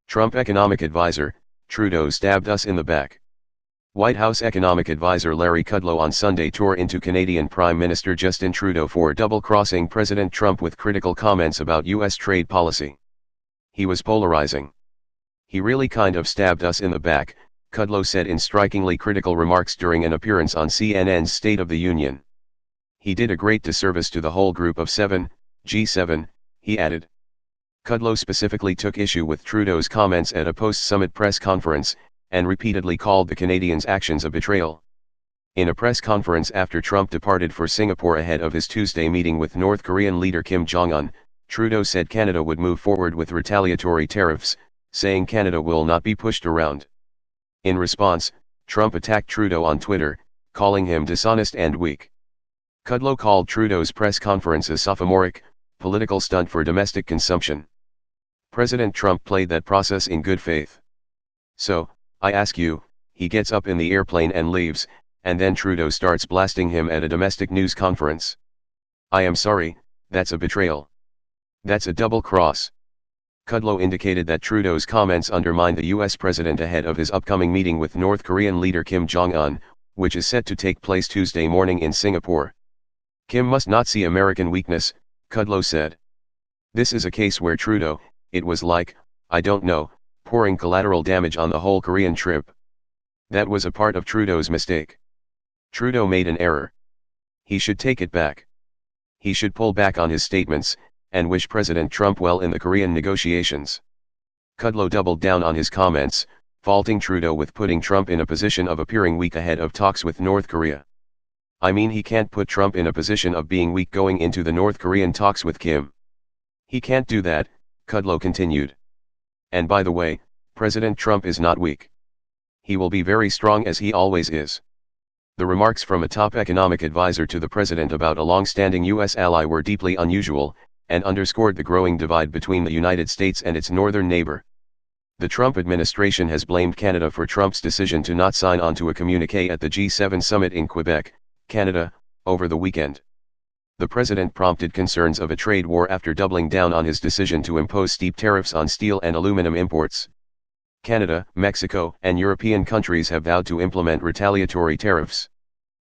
Trump economic advisor, Trudeau stabbed us in the back. White House economic advisor Larry Kudlow on Sunday tore into Canadian Prime Minister Justin Trudeau for double-crossing President Trump with critical comments about U.S. trade policy. He was polarizing. "He really kind of stabbed us in the back," Kudlow said in strikingly critical remarks during an appearance on CNN's State of the Union. "He did a great disservice to the whole group of seven, G7, he added. Kudlow specifically took issue with Trudeau's comments at a post-summit press conference, and repeatedly called the Canadians' actions a betrayal. In a press conference after Trump departed for Singapore ahead of his Tuesday meeting with North Korean leader Kim Jong-un, Trudeau said Canada would move forward with retaliatory tariffs, saying Canada will not be pushed around. In response, Trump attacked Trudeau on Twitter, calling him dishonest and weak. Kudlow called Trudeau's press conference a sophomoric, political stunt for domestic consumption. President Trump played that process in good faith. "So, I ask you," he gets up in the airplane and leaves, and then Trudeau starts blasting him at a domestic news conference. "I am sorry, that's a betrayal. That's a double cross." Kudlow indicated that Trudeau's comments undermine the U.S. president ahead of his upcoming meeting with North Korean leader Kim Jong-un, which is set to take place Tuesday morning in Singapore. "Kim must not see American weakness," Kudlow said. "This is a case where Trudeau, it was like, I don't know, pouring collateral damage on the whole Korean trip. That was a part of Trudeau's mistake. Trudeau made an error. He should take it back. He should pull back on his statements, and wish President Trump well in the Korean negotiations." Kudlow doubled down on his comments, faulting Trudeau with putting Trump in a position of appearing weak ahead of talks with North Korea. "I mean, he can't put Trump in a position of being weak going into the North Korean talks with Kim. He can't do that," Kudlow continued. "And by the way, President Trump is not weak. He will be very strong as he always is." The remarks from a top economic advisor to the president about a long-standing U.S. ally were deeply unusual, and underscored the growing divide between the United States and its northern neighbor. The Trump administration has blamed Canada for Trump's decision to not sign on to a communiqué at the G7 summit in Quebec, Canada, over the weekend. The president prompted concerns of a trade war after doubling down on his decision to impose steep tariffs on steel and aluminum imports. Canada, Mexico, and European countries have vowed to implement retaliatory tariffs.